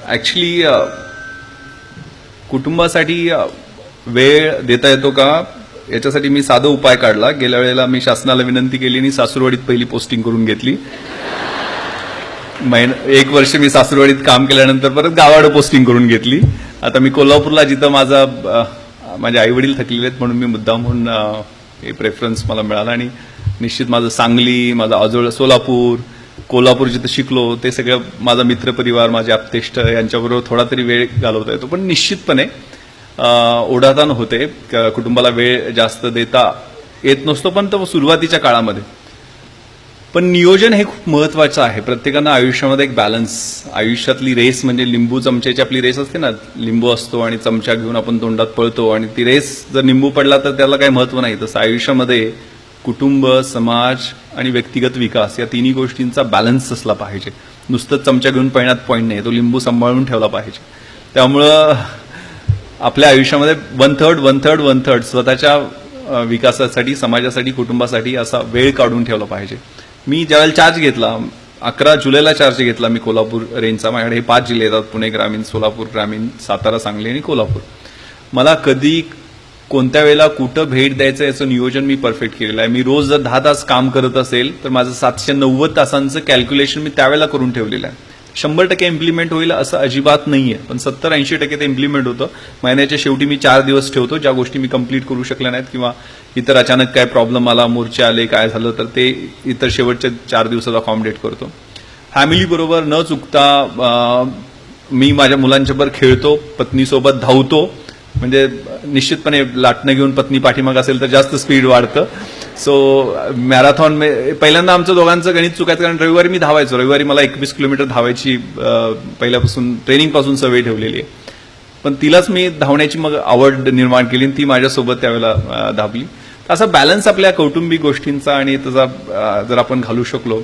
Actually कुटुंबासाठी वेळ देता येतो का याच्यासाठी मी साधा उपाय काढला. गेल्या वेळेला मी शासनाला विनंती केली आणि सासूरवाडीत पहिली पोस्टिंग करून घेतली. 1 वर्ष मी सासूरवाडीत काम केल्यानंतर परत गावाकडे पोस्टिंग करून घेतली. आता मी कोल्हापूरला जिथं माझे आई वडील थकलेले आहेत म्हणून मी मुद्दाम म्हणून हे प्रेफरन्स मला मिळाला. आणि निश्चित माझं सांगली, माझं आजोळ सोलापूर, कोल्हापूर जिथं शिकलो ते सगळं माझा मित्रपरिवार, माझे आप्तेष्ट यांच्याबरोबर थोडा तरी वेळ घालवता येतो. पण निश्चितपणे ओढाताण होते, कुटुंबाला वेळ जास्त देता येत नसतो. पण तो सुरुवातीच्या काळामध्ये पण नियोजन हे खूप महत्वाचं आहे. प्रत्येकानं आयुष्यामध्ये एक बॅलन्स, आयुष्यातली रेस म्हणजे लिंबू चमच्याची आपली रेस असते ना, लिंबू असतो आणि चमचा घेऊन आपण तोंडात पळतो आणि ती रेस जर लिंबू पडला तर त्याला काही महत्व नाही. तसं आयुष्यामध्ये कुटुंब, समाज आणि व्यक्तिगत विकास या तिन्ही गोष्टींचा बॅलन्स असला पाहिजे. नुसतं चमचा घेऊन पळण्यात पॉईंट नाही, तो लिंबू सांभाळून ठेवला पाहिजे. त्यामुळं आपल्या आयुष्यामध्ये 1/3 स्वतःच्या विकासासाठी, समाजासाठी, कुटुंबासाठी असा वेळ काढून ठेवला पाहिजे. मी ज्यावेळेला चार्ज घेतला, 11 जुलैला चार्ज घेतला मी कोल्हापूर रेंजचा. माझ्याकडे हे 5 जिल्हे येतात, पुणे ग्रामीण, सोलापूर ग्रामीण, सातारा, सांगली आणि कोल्हापूर. मला कधी कोणत्या वेळेला कुठं भेट द्यायचं याचं नियोजन मी परफेक्ट केलेलं आहे. मी रोज जर 10 तास काम करत असेल तर माझं 790 तासांचं कॅल्क्युलेशन मी त्यावेळेला करून ठेवलेलं आहे. 100% इम्प्लिमेंट होईल असं अजिबात नाहीये, पण 70-80% ते इम्प्लिमेंट होतं. महिन्याच्या शेवटी मी 4 दिवस ठेवतो ज्या गोष्टी मी कंप्लीट करू शकल्या नाहीत किंवा इतर अचानक काय प्रॉब्लेम आला, मोर्चे आले, काय झालं तर ते इतर शेवटच्या 4 दिवसात अकॉमोडेट करतो. फॅमिली बरोबर न चुकता मी माझ्या मुलांच्या बरोबर खेळतो, पत्नीसोबत धावतो. म्हणजे निश्चितपणे लाटणं घेऊन पत्नी पाठीमाग असेल तर जास्त स्पीड वाढतं. सो मॅरेथॉन पहिल्यांदा आमचं दोघांचं गणित चुकायचं, कारण रविवारी मी धावायचो. रविवारी मला 21 किलोमीटर धावायची पहिल्यापासून ट्रेनिंगपासून सवय ठेवलेली आहे. पण तिलाच मी धावण्याची मग आवड निर्माण केली आणि ती माझ्यासोबत त्यावेळेला धावली. असा बॅलन्स आपल्या कौटुंबिक गोष्टींचा आणि त्याचा जर आपण घालू शकलो.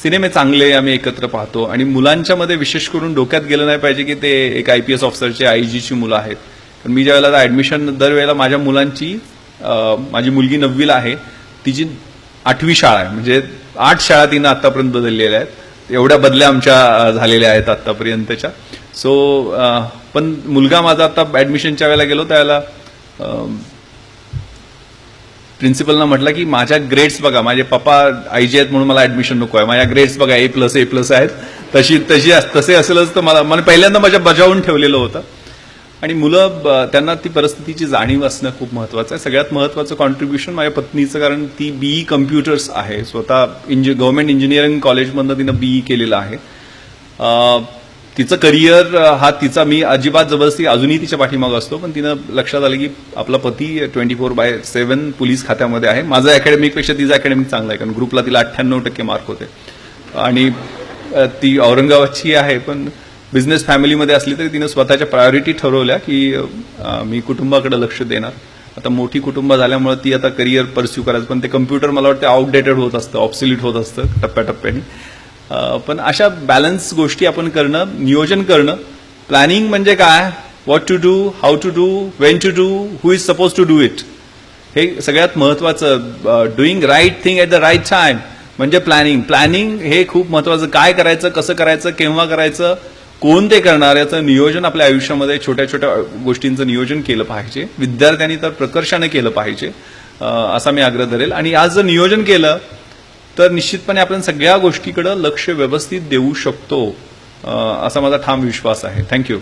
सिनेमे चांगले आम्ही एकत्र पाहतो आणि मुलांच्या मध्ये विशेष करून डोक्यात गेलं नाही पाहिजे की ते एक IPS ऑफिसरचे, IGची मुलं आहेत. पण मी ज्यावेळेला ऍडमिशन दरवेळेला माझ्या मुलांची, माझी मुलगी 9वीला आहे, तिची 8वी शाळा आहे. म्हणजे 8 शाळा तिनं आतापर्यंत बदललेल्या आहेत. एवढ्या बदल्या आमच्या झालेल्या आहेत आतापर्यंतच्या. सो पण मुलगा माझा आता ऍडमिशनच्या वेळेला गेलो त्यावेळेला प्रिन्सिपलना म्हटलं की माझ्या ग्रेड्स बघा, माझे पप्पा IG आहेत म्हणून मला ऍडमिशन नको आहे, माझ्या ग्रेड्स बघा A+, आहेत, तसे असेलच तर मला पहिल्यांदा माझ्या बजावून ठेवलेलं होतं. आणि मुलं त्यांना ती परिस्थितीची जाणीव असणं खूप महत्वाचं आहे. सगळ्यात महत्वाचं कॉन्ट्रीब्युशन माझ्या पत्नीचं, कारण ती BE कम्प्युटर्स आहे. स्वतः गव्हर्नमेंट इंजिनिअरिंग कॉलेजमधनं तिनं BE केलेलं आहे. तिचं करिअर हा तिचा, मी अजिबात जबरदस्ती अजूनही तिच्या पाठीमागं असतो, पण तिनं लक्षात आलं की आपला पती 24/7 पोलीस खात्यामध्ये आहे. माझं अकॅडमिकपेक्षा तिचं अकॅडमिक चांगलं आहे, कारण ग्रुपला तिला 98% मार्क होते आणि ती औरंगाबादची आहे. पण बिझनेस फॅमिलीमध्ये असली तरी तिनं स्वतःच्या प्रायोरिटी ठरवल्या की मी कुटुंबाकडे लक्ष देणार. आता मोठी कुटुंब झाल्यामुळे ती आता करिअर परस्यू करायचं, पण ते कम्प्युटर मला वाटतं आउटडेटेड होत असतं, ऑब्सोल्यूट होत असतं टप्प्याटप्प्याने. पण अशा बॅलन्स गोष्टी आपण करणं, नियोजन करणं. प्लॅनिंग म्हणजे काय, what to do, how to do, when to do, who is suppose to do it, हे सगळ्यात महत्वाचं. Doing right thing at the right time म्हणजे प्लॅनिंग हे खूप महत्वाचं. काय करायचं, कसं करायचं, केव्हा करायचं, कोण ते करणार याचं नियोजन आपल्या आयुष्यामध्ये छोट्या छोट्या गोष्टींचं नियोजन केलं पाहिजे. विद्यार्थ्यांनी तर प्रकर्षाने केलं पाहिजे असा मी आग्रह धरेल. आणि आज जर नियोजन केलं तर निश्चितपणे आपण सगळ्या गोष्टीकडे लक्ष व्यवस्थित देऊ शकतो असा माझा ठाम विश्वास आहे. थँक्यू.